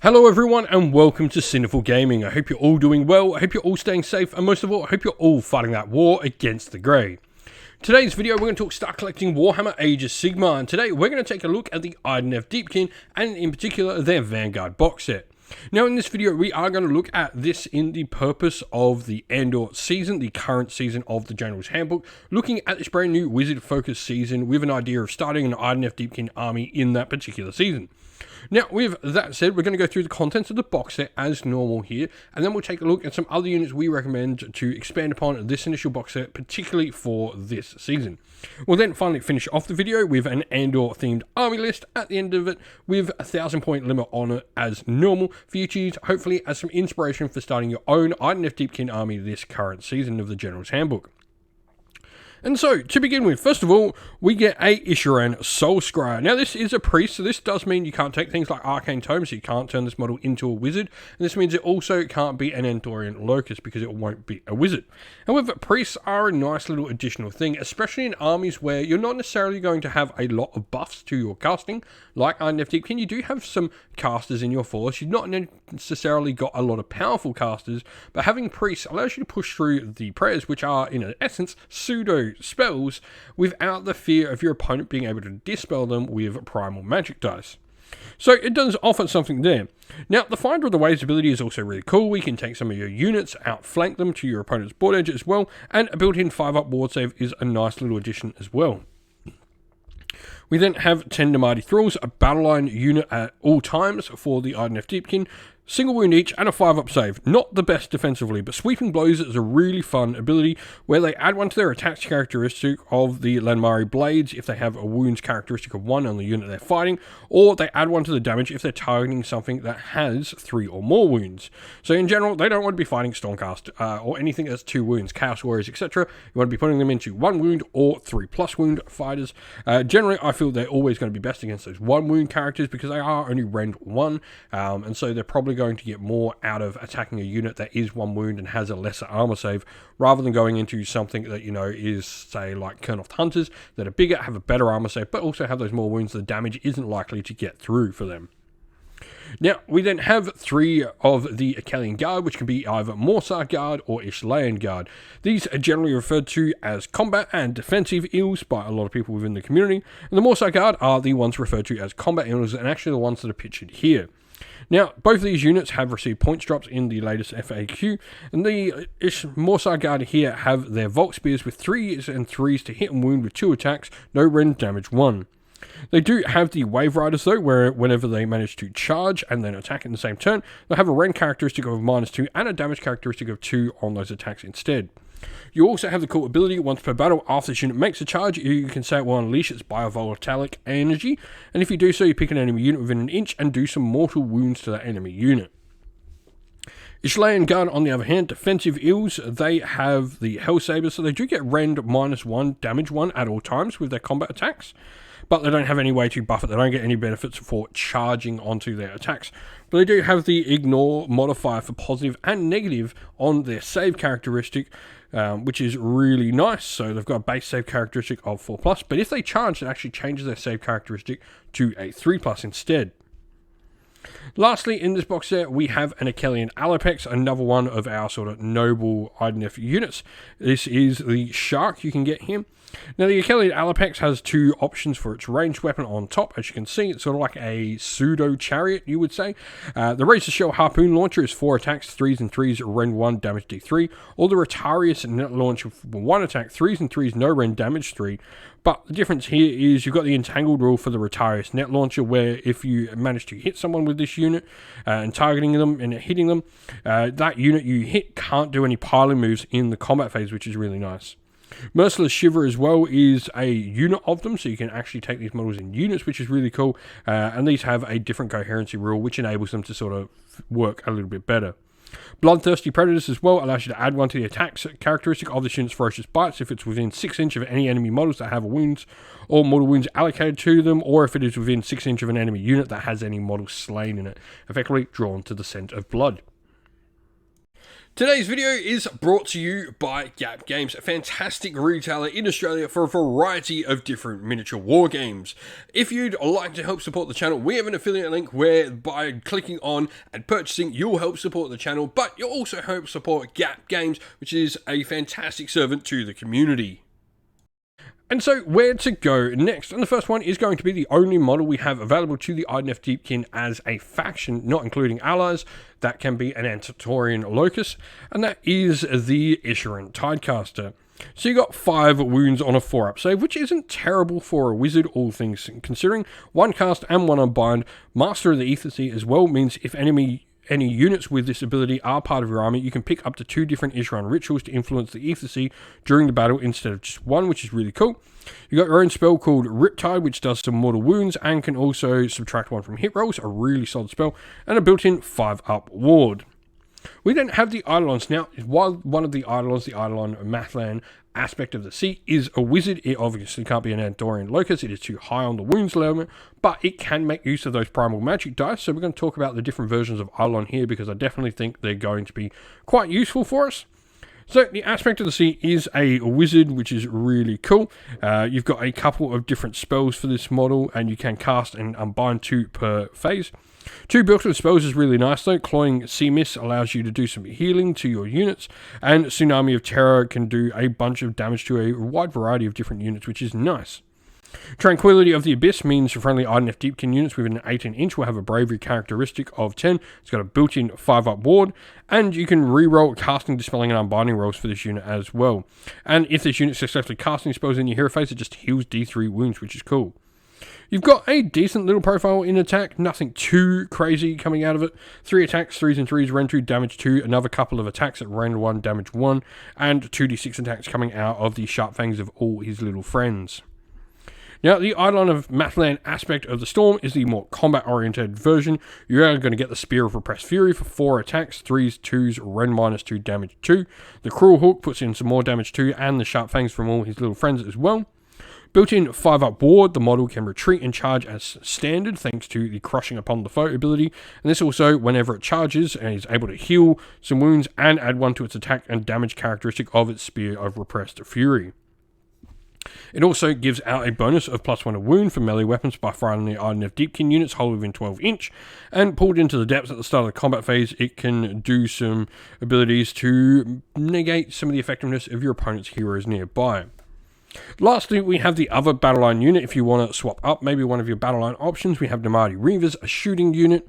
Hello everyone and welcome to Sinful Gaming. I hope you're all doing well, I hope you're all staying safe, and most of all, I hope you're all fighting that war against the Grey. Today's video, we're going to talk start collecting Warhammer Age of Sigmar, and today we're going to take a look at the Idoneth Deepkin, and in particular their Vanguard box set. Now in this video, we are going to look at this in the purpose of the Andtor season, the current season of the General's Handbook, looking at this brand new Wizard-focused season with an idea of starting an Idoneth Deepkin army in that particular season. Now, with that said, we're going to go through the contents of the box set as normal here, and then we'll take a look at some other units we recommend to expand upon this initial box set, particularly for this season. We'll then finally finish off the video with an Andtor-themed army list at the end of it, with a 1,000-point limit on it as normal for you to use, hopefully as some inspiration for starting your own Idoneth Deepkin army this current season of the General's Handbook. And so, to begin with, first of all, we get a Ishiran Soulscryer. Now, this is a priest, so this does mean you can't take things like Arcane Tomes, so you can't turn this model into a wizard. And this means it also can't be an Andtorian Locust, because it won't be a wizard. However, priests are a nice little additional thing, especially in armies where you're not necessarily going to have a lot of buffs to your casting. Like Idoneth Deepkin, you do have some casters in your force. You've not necessarily got a lot of powerful casters, but having priests allows you to push through the prayers, which are, in essence, pseudo spells without the fear of your opponent being able to dispel them with primal magic dice. So it does offer something there. Now, the Finder of the Waves ability is also really cool. We can take some of your units, outflank them to your opponent's board edge as well, and a built-in 5-up ward save is a nice little addition as well. We then have 10 Mighty Thralls, a battle line unit at all times for the Idoneth Deepkin. Single wound each and a 5-up save. Not the best defensively, but Sweeping Blows is a really fun ability where they add one to their attacks characteristic of the Lanmari Blades if they have a wounds characteristic of 1 on the unit they're fighting, or they add one to the damage if they're targeting something that has 3 or more wounds. So in general, they don't want to be fighting Stormcast or anything that's 2 wounds, Chaos Warriors, etc. You want to be putting them into 1 wound or 3+ wound fighters. Generally, I feel they're always going to be best against those 1 wound characters because they are only rend 1, and so they're probably going to get more out of attacking a unit that is 1 wound and has a lesser armor save, rather than going into something that, you know, is, say, like Kurnoth Hunters, that are bigger, have a better armor save, but also have those more wounds. The damage isn't likely to get through for them. Now, we then have 3 of the Akhelian Guard, which can be either Morsar Guard or Akhelian Guard. These are generally referred to as combat and defensive eels by a lot of people within the community, and the Morsar Guard are the ones referred to as combat eels, and actually the ones that are pictured here. Now, both of these units have received points drops in the latest FAQ, and the Morsar Guard here have their Volt Spears with 3s and 3s to hit and wound with 2 attacks, no rend, damage 1. They do have the Wave Riders though, where whenever they manage to charge and then attack in the same turn, they'll have a rend characteristic of -2 and a damage characteristic of 2 on those attacks instead. You also have the cool ability, once per battle, after this unit makes a charge, you can say it will unleash its biovolatilic energy, and if you do so, you pick an enemy unit within an inch and do some mortal wounds to that enemy unit. Akhelian Guard, on the other hand, defensive eels, they have the Hell Sabers, so they do get rend -1, damage 1 at all times with their combat attacks, but they don't have any way to buff it. They don't get any benefits for charging onto their attacks. But they do have the ignore modifier for positive and negative on their save characteristic, which is really nice. So they've got a base save characteristic of 4+, but if they charge, it actually changes their save characteristic to a 3+ instead. Lastly, in this box set, we have an Akhelian Allopex, another one of our sort of noble Idoneth units. This is the Shark you can get here. Now, the Akhelian Allopex has 2 options for its ranged weapon on top. As you can see, it's sort of like a pseudo-chariot, you would say. The Razor Shell Harpoon Launcher is 4 attacks, 3s and 3s, rend 1, damage D3. Or the Retarius Net Launcher, 1 attack, 3s and 3s, no rend, damage 3. But the difference here is you've got the Entangled rule for the Retarius Net Launcher, where if you manage to hit someone with this unit and targeting them and hitting them, that unit you hit can't do any piling moves in the combat phase, which is really nice. Merciless Shiver as well is a unit of them, so you can actually take these models in units, which is really cool, and these have a different coherency rule, which enables them to sort of work a little bit better. Bloodthirsty Predators as well allows you to add one to the attacks characteristic of this unit's Ferocious Bites if it's within 6 inch of any enemy models that have wounds or mortal wounds allocated to them, or if it is within 6 inch of an enemy unit that has any model slain in it, effectively drawn to the scent of blood. Today's video is brought to you by Gap Games, a fantastic retailer in Australia for a variety of different miniature war games. If you'd like to help support the channel, we have an affiliate link where by clicking on and purchasing, you'll help support the channel, but you'll also help support Gap Games, which is a fantastic servant to the community. And so, where to go next? And the first one is going to be the only model we have available to the Idoneth Deepkin as a faction, not including allies. That can be an Andtorian Locus, and that is the Akhelian Tidecaster. So you got 5 wounds on a 4-up save, which isn't terrible for a wizard, all things considering. 1 cast and 1 unbind. Master of the Ether Sea as well means if any units with this ability are part of your army, you can pick up to 2 different Akhelian rituals to influence the Ether Sea during the battle instead of just 1, which is really cool. You got your own spell called Riptide, which does some mortal wounds and can also subtract 1 from hit rolls, a really solid spell, and a built-in 5-up ward. We then have the Eidolons. Now, while one of the Eidolons, the Eidolon Mathlan aspect of the sea, is a wizard, it obviously can't be an Andtorian Locus, it is too high on the wounds level, but it can make use of those primal magic dice, so we're going to talk about the different versions of Eidolon here, because I definitely think they're going to be quite useful for us. So, the aspect of the sea is a wizard, which is really cool. You've got a couple of different spells for this model, and you can cast and unbind 2 per phase. 2 built-in spells is really nice though. Cloying Sea Mist allows you to do some healing to your units, and Tsunami of Terror can do a bunch of damage to a wide variety of different units, which is nice. Tranquility of the Abyss means friendly Idoneth Deepkin units within an 18-inch will have a bravery characteristic of 10. It's got a built-in 5-up ward, and you can re-roll casting, dispelling, and unbinding rolls for this unit as well. And if this unit successfully casting spells in your hero phase, it just heals D3 wounds, which is cool. You've got a decent little profile in attack, nothing too crazy coming out of it. 3 attacks, 3s and 3s, rend 2, damage 2, another couple of attacks at rend 1, damage 1, and 2d6 attacks coming out of the sharp fangs of all his little friends. Now, the Eidolon of Mathlan aspect of the Storm is the more combat-oriented version. You are going to get the Spear of Repressed Fury for 4 attacks, 3s, 2s, rend -2, damage 2. The Cruel Hook puts in some more damage 2, and the sharp fangs from all his little friends as well. Built-in 5-up ward, the model can retreat and charge as standard thanks to the Crushing Upon the Foe ability, and this also, whenever it charges, is able to heal some wounds and add 1 to its attack and damage characteristic of its Spear of Repressed Fury. It also gives out a bonus of +1 a wound for melee weapons by firing the Idoneth Deepkin units wholly within 12-inch, and pulled into the depths at the start of the combat phase, it can do some abilities to negate some of the effectiveness of your opponent's heroes nearby. Lastly, we have the other battle line unit. If you want to swap up maybe one of your battle line options, we have Namadi Reavers, a shooting unit.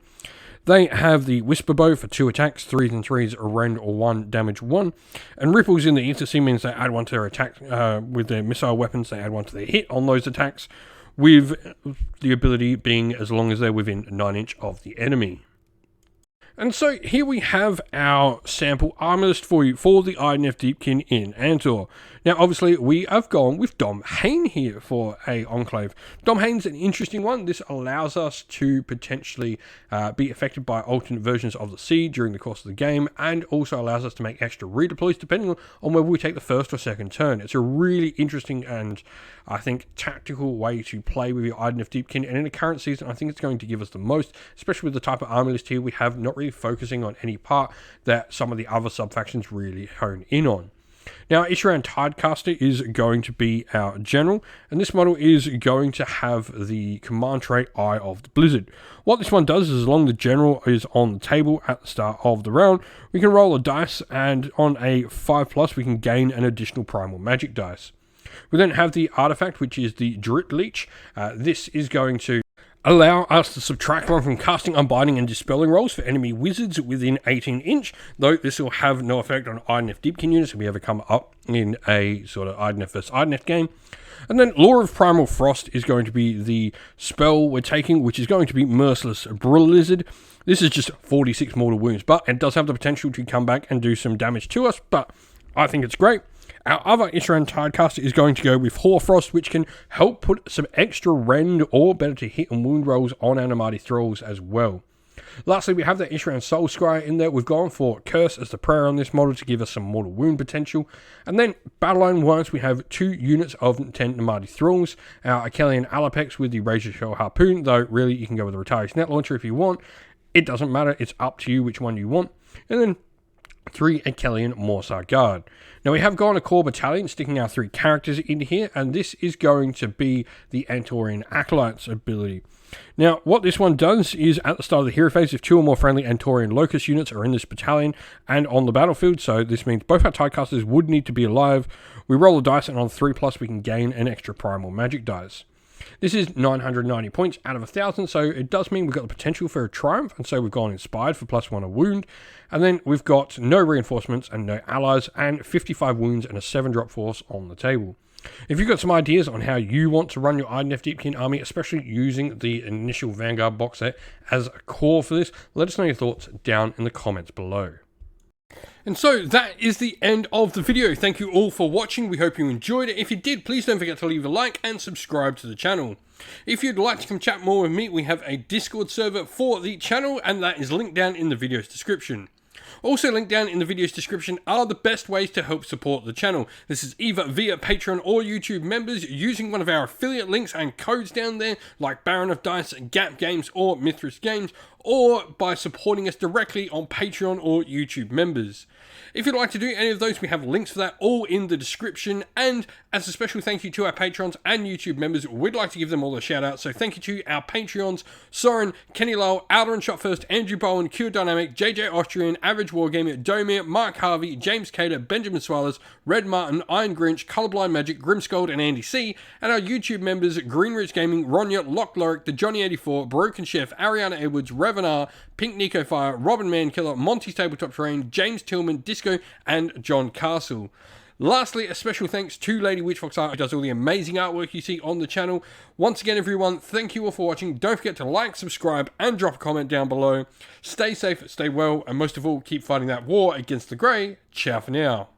They have the Whisper Bow for 2 attacks, 3s and 3s, rend or 1, damage 1. And Ripples in the Ether Sea means they add 1 to their attack with their missile weapons, they add 1 to their hit on those attacks, with the ability being as long as they're within 9-inch of the enemy. And so here we have our sample armor list for you for the Idoneth Deepkin in Andtor. Now obviously we have gone with Dom Hain here for a Enclave. Dom Hain's an interesting one. This allows us to potentially be affected by alternate versions of the sea during the course of the game, and also allows us to make extra redeploys depending on whether we take the first or second turn. It's a really interesting and I think tactical way to play with your Idoneth Deepkin, and in the current season I think it's going to give us the most, especially with the type of armor list here we have, not really focusing on any part that some of the other sub-factions really hone in on. Now, Akhelian Tidecaster is going to be our general, and this model is going to have the command trait Eye of the Blizzard. What this one does is, as long as the general is on the table at the start of the round, we can roll a dice, and on a 5+, we can gain an additional primal magic dice. We then have the artifact, which is the Drit Leech. This is going to allow us to subtract 1 from casting, unbinding, and dispelling rolls for enemy wizards within 18-inch, though this will have no effect on Idoneth Deepkin units if we ever come up in a sort of Idoneth vs Idoneth game. And then Law of Primal Frost is going to be the spell we're taking, which is going to be Merciless Blizzard. This is just 46 mortal wounds, but it does have the potential to come back and do some damage to us, but I think it's great. Our other Akhelian Tidecaster is going to go with Hoarfrost, which can help put some extra rend or better to hit and wound rolls on our Namadi Thralls as well. Lastly, we have the Akhelian Soulscryer in there. We've gone for Curse as the prayer on this model to give us some mortal wound potential. And then, battle line wise, we have 2 units of 10 Namadi Thralls. Our Akhelian Allopex with the Razor Shell Harpoon, though really you can go with the Retire's Net Launcher if you want. It doesn't matter, it's up to you which one you want. And then 3 Akhelian Guard. Now we have gone a core battalion, sticking our 3 characters in here, and this is going to be the Andtorian Acolytes ability. Now, what this one does is, at the start of the hero phase, if 2 or more friendly Andtorian Locust units are in this battalion and on the battlefield, so this means both our Tidecasters would need to be alive, we roll a dice, and on 3+ we can gain an extra primal magic dice. This is 990 points out of 1,000, so it does mean we've got the potential for a triumph, and so we've gone inspired for +1 a wound, and then we've got no reinforcements and no allies, and 55 wounds and a 7-drop force on the table. If you've got some ideas on how you want to run your Idoneth Deepkin army, especially using the initial Vanguard box set as a core for this, let us know your thoughts down in the comments below. And so that is the end of the video. Thank you all for watching. We hope you enjoyed it. If you did, please don't forget to leave a like and subscribe to the channel. If you'd like to come chat more with me, we have a Discord server for the channel, and that is linked down in the video's description. Also linked down in the video's description are the best ways to help support the channel. This is either via Patreon or YouTube members using one of our affiliate links and codes down there, like Baron of Dice, Gap Games, or Mithras Games, or by supporting us directly on Patreon or YouTube members. If you'd like to do any of those, we have links for that all in the description, and as a special thank you to our Patrons and YouTube members, we'd like to give them all a shout out. So thank you to our Patreons: Soren, Kenny Lowell, Alder Shot First, Andrew Bowen, Cure Dynamic, JJ Austrian, Average Wargamer, Domir, Mark Harvey, James Cater, Benjamin Swallows, Red Martin, Iron Grinch, Colorblind Magic, Grimscold, and Andy C, and our YouTube members: Greenridge Gaming, Ronya, Lock Lorick, The Johnny84, Broken Chef, Ariana Edwards, Revenar, Pink Nico Fire, Robin Mankiller, Monty's Tabletop Terrain, James Tillman, Disco, and John Castle. Lastly, a special thanks to Lady Witchfox Art, who does all the amazing artwork you see on the channel. Once again, everyone, thank you all for watching. Don't forget to like, subscribe, and drop a comment down below. Stay safe, stay well, and most of all, keep fighting that war against the Grey. Ciao for now.